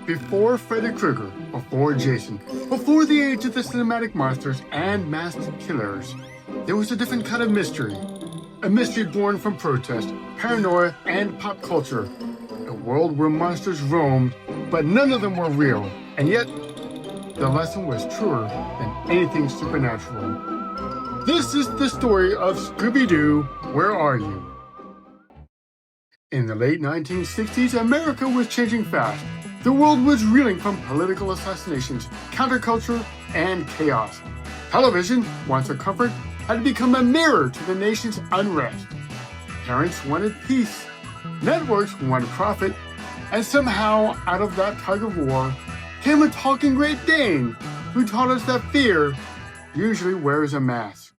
Before Freddy Krueger, before Jason, before the age of the cinematic monsters and masked killers, there was a different kind of mystery. A mystery born from protest, paranoia, and pop culture. A world where monsters roamed, but none of them were real. And yet, the lesson was truer than anything supernatural. This is the story of Scooby-Doo, Where Are You? In the late 1960s, America was changing fast. The world was reeling from political assassinations, counterculture, and chaos. Television, once a comfort, had become a mirror to the nation's unrest. Parents wanted peace. Networks wanted profit. And somehow, out of that tug of war, came a talking Great Dane who taught us that fear usually wears a mask.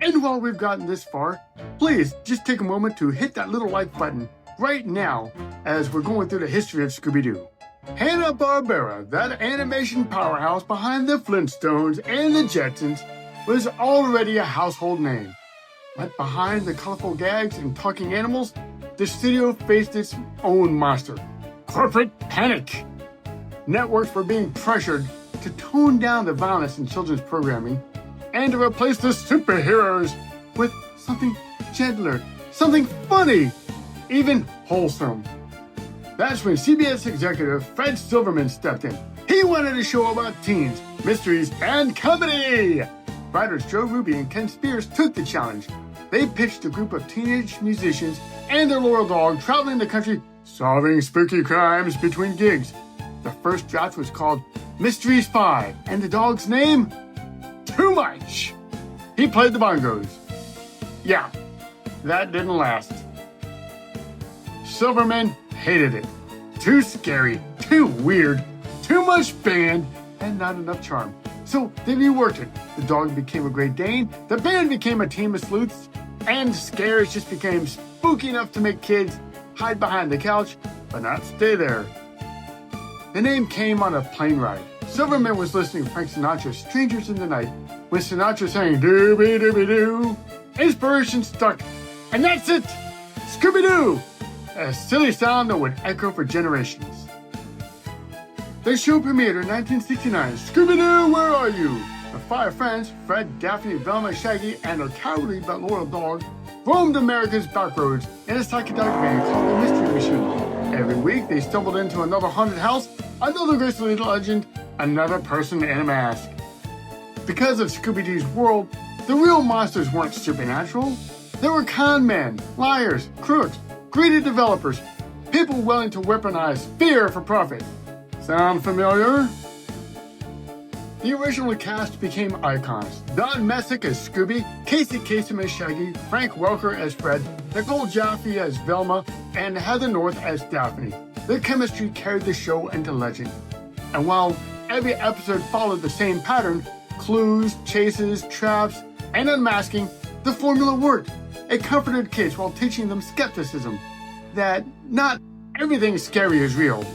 And while we've gotten this far, please just take a moment to hit that little like button right now as we're going through the history of Scooby-Doo. Hanna-Barbera, that animation powerhouse behind the Flintstones and the Jetsons, was already a household name. But behind the colorful gags and talking animals, the studio faced its own monster, corporate panic. Networks were being pressured to tone down the violence in children's programming and to replace the superheroes with something gentler, something funny, even wholesome. That's when CBS executive Fred Silverman stepped in. He wanted a show about teens, mysteries, and comedy. Writers Joe Ruby and Ken Spears took the challenge. They pitched a group of teenage musicians and their loyal dog traveling the country solving spooky crimes between gigs. The first draft was called Mystery Spy, and the dog's name? Too Much. He played the bongos. Yeah, that didn't last. Silverman hated it. Too scary, too weird, too much band, and not enough charm. So they reworked it. The dog became a Great Dane, the band became a team of sleuths, and scares just became spooky enough to make kids hide behind the couch, but not stay there. The name came on a plane ride. Silverman was listening to Frank Sinatra's Strangers in the Night when Sinatra sang Dooby-Dooby-Doo. Inspiration stuck, and that's it! Scooby-Doo! A silly sound that would echo for generations. The show premiered in 1969. Scooby-Doo, Where Are You? The five friends, Fred, Daphne, Velma, Shaggy, and their cowardly but loyal dog, roamed America's backroads in a psychedelic van called the Mystery Machine. Every week, they stumbled into another haunted house, another ghostly legend, another person in a mask. Because of Scooby-Doo's world, the real monsters weren't supernatural. They were con men, liars, crooks, greedy developers, people willing to weaponize fear for profit. Sound familiar? The original cast became icons. Don Messick as Scooby, Casey Kasem as Shaggy, Frank Welker as Fred, Nicole Jaffe as Velma, and Heather North as Daphne. Their chemistry carried the show into legend. And while every episode followed the same pattern, clues, chases, traps, and unmasking, the formula worked. It comforted kids while teaching them skepticism, that not everything scary is real,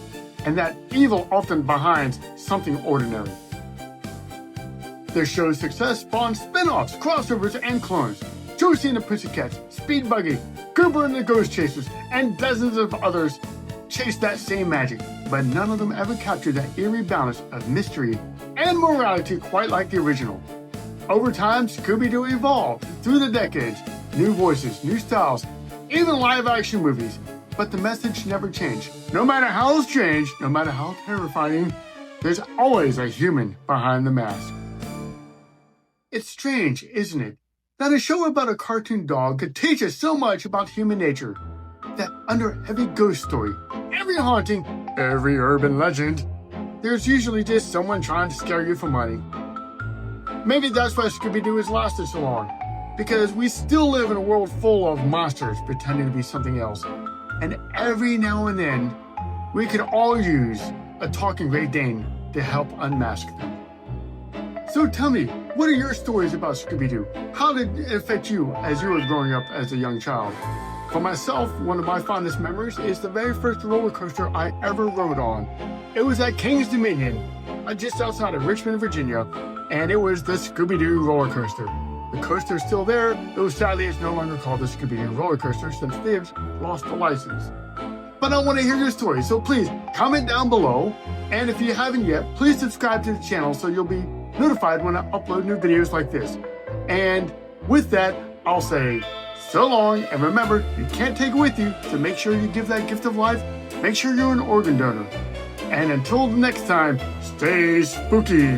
and that evil often behind something ordinary. The show's success spawned spin-offs, crossovers, and clones. Josie and the Pussycats, Speed Buggy, Cooper and the Ghost Chasers, and dozens of others chased that same magic, but none of them ever captured that eerie balance of mystery and morality quite like the original. Over time, Scooby-Doo evolved through the decades. New voices, new styles, even live-action movies. But the message never changed. No matter how strange, no matter how terrifying, there's always a human behind the mask. It's strange, isn't it, that a show about a cartoon dog could teach us so much about human nature. That under every ghost story, every haunting, every urban legend, there's usually just someone trying to scare you for money. Maybe that's why Scooby-Doo has lasted so long. Because we still live in a world full of monsters pretending to be something else. And every now and then, we could all use a talking Great Dane to help unmask them. So tell me, what are your stories about Scooby-Doo? How did it affect you as you were growing up as a young child? For myself, one of my fondest memories is the very first roller coaster I ever rode on. It was at King's Dominion, just outside of Richmond, Virginia, and it was the Scooby-Doo roller coaster. The coaster is still there, though sadly it's no longer called the Scooby-Doo roller coaster since they've lost the license. but I want to hear your story. So please comment down below. And if you haven't yet, please subscribe to the channel so you'll be notified when I upload new videos like this. And with that, I'll say so long, and remember, you can't take it with you, so make sure you give that gift of life. Make sure you're an organ donor. And until the next time, stay spooky.